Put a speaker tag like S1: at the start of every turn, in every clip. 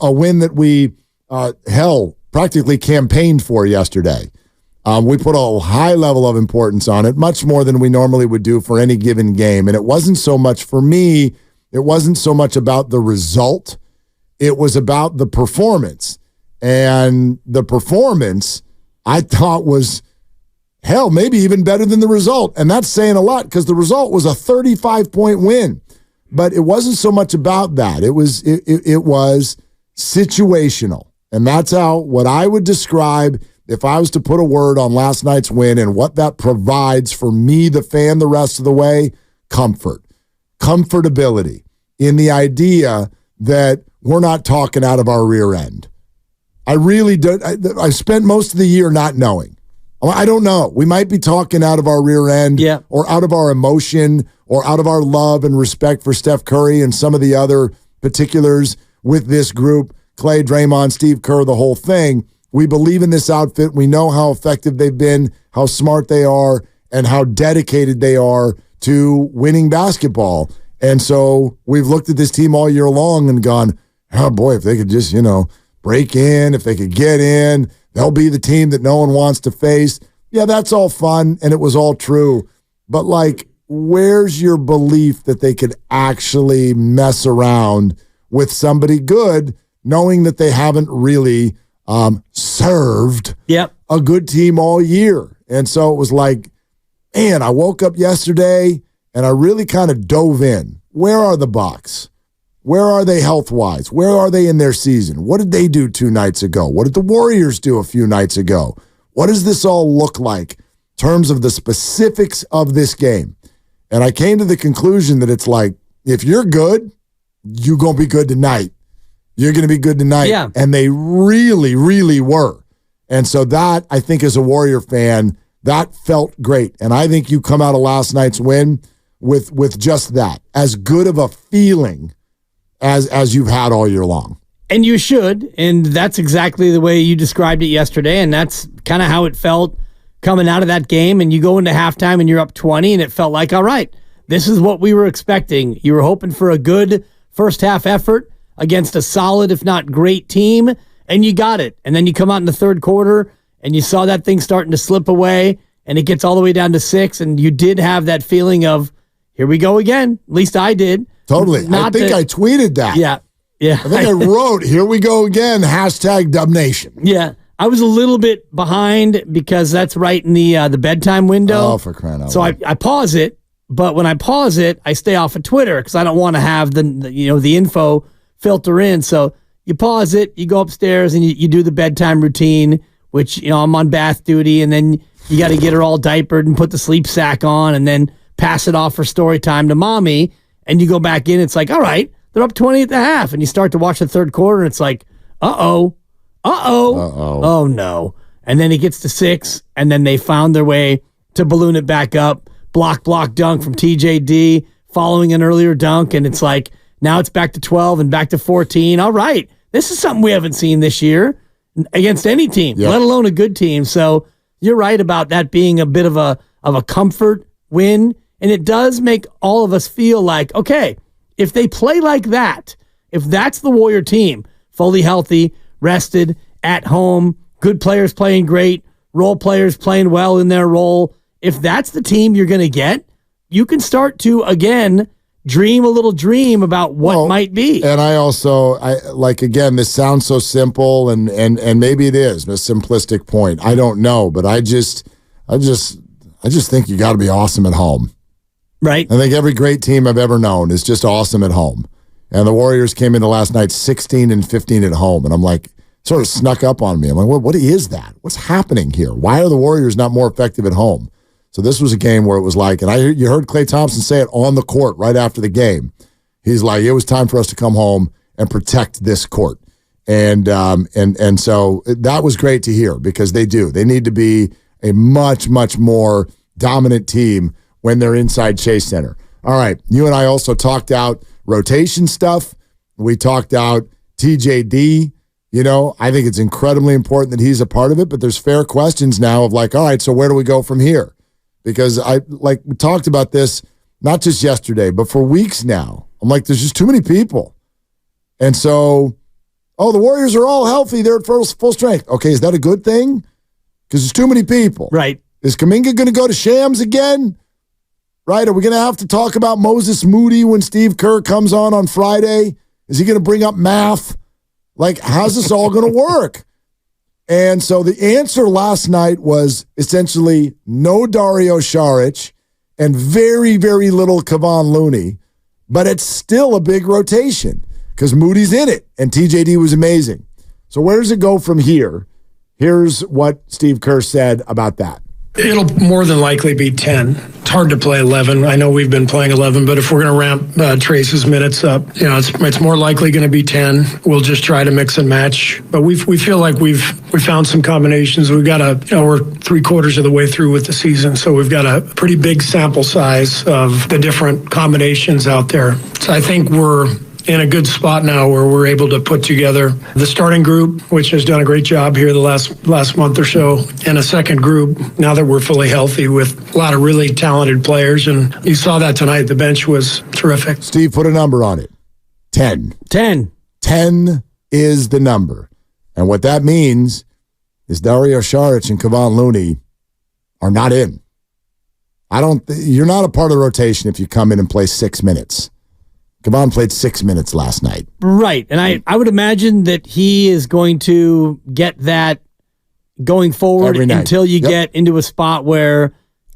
S1: A win that we, practically campaigned for yesterday. We put a high level of importance on it, much more than we normally would do for any given game. And it wasn't so much, for me, it wasn't so much about the result. It was about the performance. And the performance, I thought, was, maybe even better than the result. And that's saying a lot because the result was a 35-point win. But it wasn't so much about that. It was situational. And that's what I would describe, if I was to put a word on last night's win and what that provides for me, the fan, the rest of the way: comfort. Comfortability in the idea that we're not talking out of our rear end. I really don't. I spent most of the year not knowing. I don't know. We might be talking out of our rear end, or out of our emotion, or out of our love and respect for Steph Curry and some of the other particulars with this group: Clay, Draymond, Steve Kerr, the whole thing. We believe in this outfit. We know how effective they've been, how smart they are, and how dedicated they are to winning basketball. And so we've looked at this team all year long and gone, oh boy, if they could just, break in, if they could get in, they'll be the team that no one wants to face. Yeah, that's all fun, and it was all true. But, where's your belief that they could actually mess around with somebody good, knowing that they haven't really served a good team all year? And so it was like, man, I woke up yesterday and I really kind of dove in. Where are the Bucks? Where are they health-wise? Where are they in their season? What did they do 2 nights ago? What did the Warriors do a few nights ago? What does this all look like in terms of the specifics of this game? And I came to the conclusion that it's like, if you're good, you're going to be good tonight. You're going to be good tonight.
S2: Yeah.
S1: And they really, really were. And so that, I think, as a Warrior fan, that felt great. And I think you come out of last night's win with just that, as good of a feeling as you've had all year long.
S2: And you should. And that's exactly the way you described it yesterday. And that's kind of how it felt coming out of that game. And you go into halftime and you're up 20, and it felt like, all right, this is what we were expecting. You were hoping for a good first half effort against a solid, if not great team, and you got it. And then you come out in the third quarter and you saw that thing starting to slip away, and it gets all the way down to 6, and you did have that feeling of, here we go again. At least I did.
S1: Totally. I think I tweeted that.
S2: Yeah.
S1: I think I wrote, here we go again, #DubNation.
S2: Yeah. I was a little bit behind because that's right in the bedtime window.
S1: Oh, for crying out loud.
S2: So I pause it, but when I pause it, I stay off of Twitter because I don't want to have the info filter in. So you pause it, you go upstairs, and you do the bedtime routine, which, I'm on bath duty, and then you got to get her all diapered and put the sleep sack on and then pass it off for story time to mommy. And you go back in, it's like, all right, they're up 20 at the half. And you start to watch the third quarter, and it's like, oh no. And then it gets to 6, and then they found their way to balloon it back up. Block dunk from TJD, following an earlier dunk, and it's like, now it's back to 12 and back to 14. All right, this is something we haven't seen this year against any team, let alone a good team. So you're right about that being a bit of a comfort win, and it does make all of us feel like, okay, if they play like that, if that's the Warrior team, fully healthy, rested, at home, good players playing great, role players playing well in their role, if that's the team you're going to get, you can start to, again, dream a little dream about what might be.
S1: And I also, again, this sounds so simple, and maybe it is a simplistic point. I don't know, but I just think you got to be awesome at home.
S2: Right.
S1: I think every great team I've ever known is just awesome at home. And the Warriors came into last night 16-15 at home, and I'm like, sort of snuck up on me. I'm like, what is that? What's happening here? Why are the Warriors not more effective at home? So this was a game where it was like, and you heard Klay Thompson say it on the court right after the game. He's like, it was time for us to come home and protect this court. And so that was great to hear, because they do. They need to be a much, much more dominant team when they're inside Chase Center. All right, you and I also talked out rotation stuff. We talked out TJD. I think it's incredibly important that he's a part of it, but there's fair questions now of like, all right, so where do we go from here? Because we talked about this, not just yesterday, but for weeks now. I'm like, there's just too many people. And so Oh, the Warriors are all healthy. They're at full strength. Okay, is that a good thing? Because there's too many people.
S2: Right.
S1: Is Kuminga going to go to Shams again? Right? Are we going to have to talk about Moses Moody when Steve Kerr comes on Friday? Is he going to bring up math? Like, how's this all going to work? And so the answer last night was essentially no Dario Saric and very, very little Kevon Looney, but it's still a big rotation because Moody's in it and TJD was amazing. So where does it go from here? Here's what Steve Kerr said about that.
S3: It'll more than likely be 10. It's hard to play 11. I know we've been playing 11, but if we're going to ramp Trace's minutes up, it's more likely going to be 10. We'll just try to mix and match. But we feel like we found some combinations. We've got we're 3/4 of the way through with the season, so we've got a pretty big sample size of the different combinations out there. So I think we're in a good spot now where we're able to put together the starting group, which has done a great job here the last month or so, and a second group now that we're fully healthy with a lot of really talented players. And you saw that tonight. The bench was terrific.
S1: Steve, put a number on it. 10.
S2: 10.
S1: 10 is the number. And what that means is Dario Saric and Kevon Looney are not in. You're not a part of the rotation if you come in and play 6 minutes. Kevon played 6 minutes last night.
S2: Right. And I would imagine that he is going to get that going forward until you get into a spot where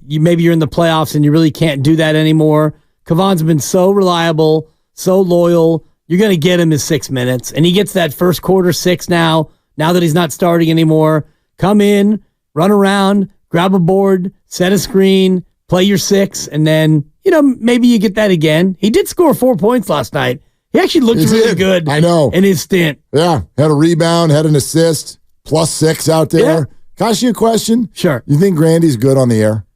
S2: maybe you're in the playoffs and you really can't do that anymore. Kevon's been so reliable, so loyal. You're going to get him his 6 minutes. And he gets that first quarter 6 now that he's not starting anymore. Come in, run around, grab a board, set a screen, play your 6, and then maybe you get that again. He did score 4 points last night. He actually looked really good.
S1: I know.
S2: In his stint.
S1: Yeah. Had a rebound, had an assist, +6 out there. Yeah. Can I ask you a question?
S2: Sure.
S1: You think Grandy's good on the air?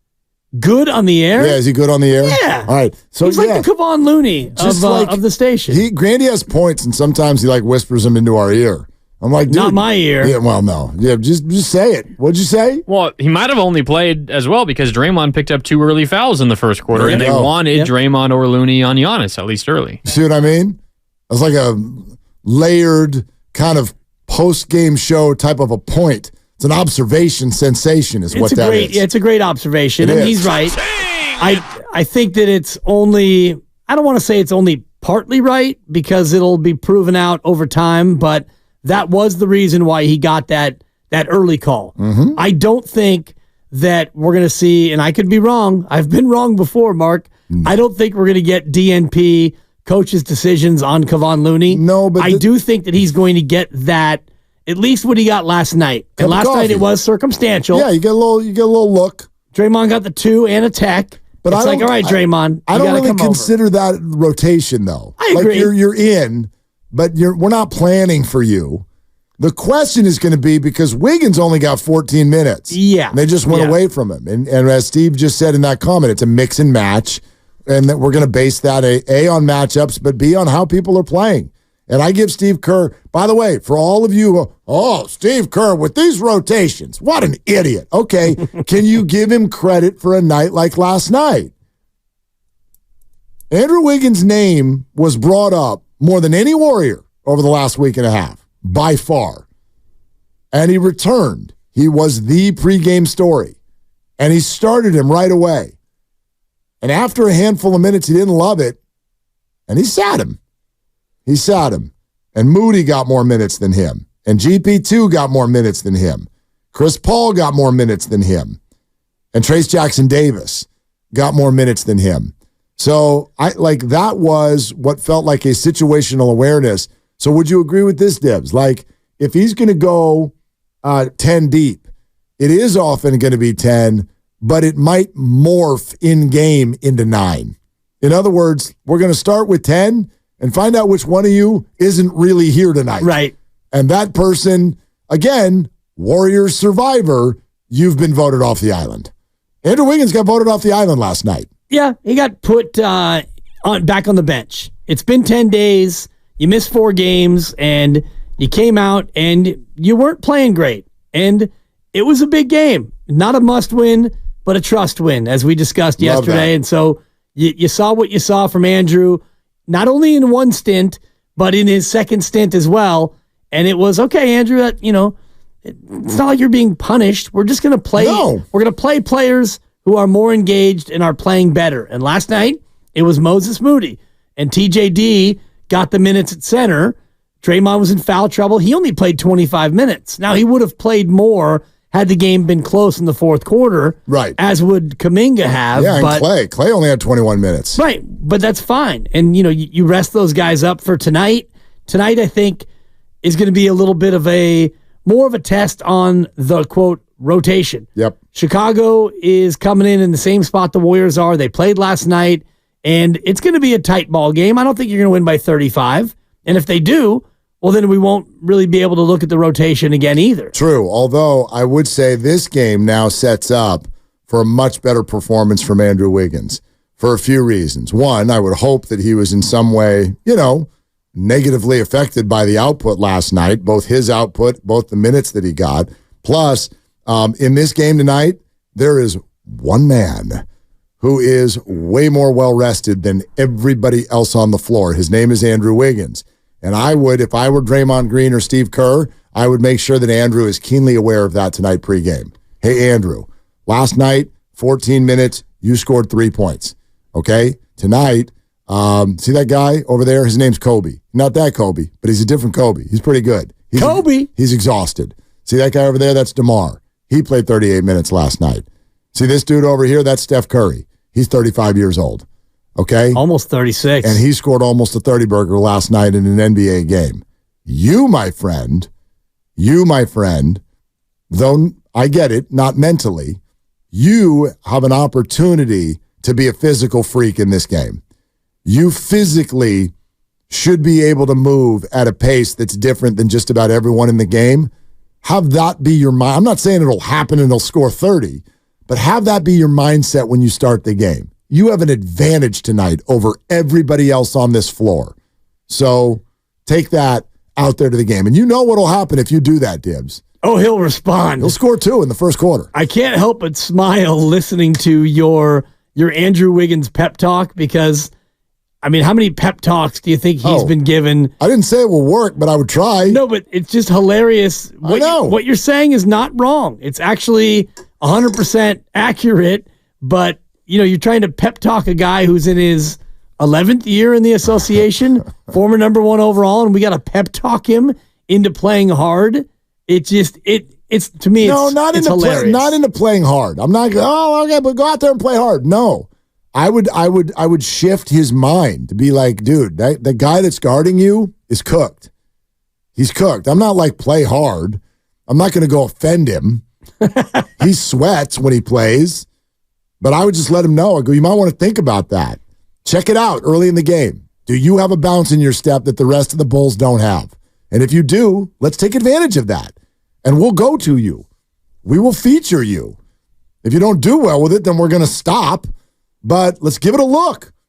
S2: Good on the air?
S1: Yeah, is he good on the air?
S2: Yeah.
S1: All right. So
S2: he's like the Kevon Looney of the station.
S1: Grandy has points, and sometimes he whispers them into our ear. I'm like, dude,
S2: not my ear.
S1: Yeah, well, no. Yeah, just say it. What'd you say?
S4: Well, he might have only played as well because Draymond picked up 2 early fouls in the first quarter, and they wanted Draymond or Looney on Giannis, at least early.
S1: See what I mean? It's like a layered kind of post-game show type of a point. It's an observation sensation is what that is.
S2: Yeah, it's a great observation, and he's right. I think that it's only, I don't want to say it's only partly right because it'll be proven out over time, but that was the reason why he got that early call.
S1: Mm-hmm.
S2: I don't think that we're going to see, and I could be wrong. I've been wrong before, Mark. I don't think we're going to get DNP coaches' decisions on Kevon Looney.
S1: No, but
S2: I do think that he's going to get that, at least what he got last night. And last night it was circumstantial.
S1: Yeah, you get a little look.
S2: Draymond got the 2 and a tech.
S1: But
S2: it's all right, Draymond.
S1: I don't really consider that rotation, though.
S2: I agree.
S1: You're in, but we're not planning for you. The question is going to be because Wiggins only got 14 minutes.
S2: Yeah.
S1: And they just went away from him. And as Steve just said in that comment, it's a mix and match. And that we're going to base that A, on matchups, but B, on how people are playing. And I give Steve Kerr, by the way, for all of you, Steve Kerr with these rotations, what an idiot. Okay, can you give him credit for a night like last night? Andrew Wiggins' name was brought up more than any Warrior over the last week and a half, by far. And he returned. He was the pregame story. And he started him right away. And after a handful of minutes, he didn't love it. And he sat him. He sat him. And Moody got more minutes than him. And GP2 got more minutes than him. Chris Paul got more minutes than him. And Trace Jackson Davis got more minutes than him. So that was what felt like a situational awareness. So would you agree with this, Dibs? Like, if he's going to go 10 deep, it is often going to be 10, but it might morph in-game into 9. In other words, we're going to start with 10 and find out which one of you isn't really here tonight.
S2: Right.
S1: And that person, again, Warriors survivor, you've been voted off the island. Andrew Wiggins got voted off the island last night.
S2: Yeah, he got put back on the bench. It's been 10 days. You missed 4 games, and you came out, and you weren't playing great. And it was a big game. Not a must-win, but a trust win, as we discussed yesterday. And so you saw what you saw from Andrew, not only in one stint, but in his second stint as well. And it was, okay, Andrew, that, it's not like you're being punished. We're just going to play.
S1: No.
S2: We're going to play players who are more engaged and are playing better. And last night, it was Moses Moody. And TJD got the minutes at center. Draymond was in foul trouble. He only played 25 minutes. Now, he would have played more had the game been close in the fourth quarter.
S1: Right.
S2: As would Kuminga have.
S1: Yeah, and Clay. Clay only had 21 minutes.
S2: Right, but that's fine. And, you rest those guys up for tonight. Tonight, I think, is going to be a little bit of more of a test on the, quote, rotation.
S1: Yep.
S2: Chicago is coming in the same spot the Warriors are. They played last night, and it's going to be a tight ball game. I don't think you're going to win by 35. And if they do, well, then we won't really be able to look at the rotation again either.
S1: True, although I would say this game now sets up for a much better performance from Andrew Wiggins for a few reasons. One, I would hope that he was in some way, negatively affected by the output last night, both his output, both the minutes that he got. Plus, in this game tonight, there is one man who is way more well-rested than everybody else on the floor. His name is Andrew Wiggins. And I would, if I were Draymond Green or Steve Kerr, I would make sure that Andrew is keenly aware of that tonight pregame. Hey, Andrew, last night, 14 minutes, you scored 3 points. Okay? Tonight, see that guy over there? His name's Kobe. Not that Kobe, but he's a different Kobe. He's pretty good. He's exhausted. See that guy over there? That's DeMar. He played 38 minutes last night. See this dude over here? That's Steph Curry. He's 35 years old. Okay?
S2: Almost 36.
S1: And he scored almost a 30-burger last night in an NBA game. You, my friend, though I get it, not mentally, you have an opportunity to be a physical freak in this game. You physically should be able to move at a pace that's different than just about everyone in the game. Have that be your mind. I'm not saying it'll happen and he'll score 30, but have that be your mindset when you start the game. You have an advantage tonight over everybody else on this floor. So take that out there to the game. And you know what'll happen if you do that, Dibs.
S2: Oh, he'll respond.
S1: He'll score 2 in the first quarter.
S2: I can't help but smile listening to your Andrew Wiggins pep talk because, how many pep talks do you think he's been given?
S1: I didn't say it will work, but I would try.
S2: No, but it's just hilarious. What you're saying is not wrong. It's actually 100% accurate, but you're trying to pep talk a guy who's in his 11th year in the association, former number 1 overall, and we got to pep talk him into playing hard. It's to me.
S1: No,
S2: it's hilarious.
S1: Not into playing hard. I'm not. Oh, okay, but go out there and play hard. No, I would shift his mind to be like, dude, the guy that's guarding you is cooked. He's cooked. I'm not like play hard. I'm not going to go offend him. He sweats when he plays. But I would just let him know. I go, you might want to think about that. Check it out early in the game. Do you have a bounce in your step that the rest of the Bulls don't have? And if you do, let's take advantage of that. And we'll go to you. We will feature you. If you don't do well with it, then we're going to stop. But let's give it a look.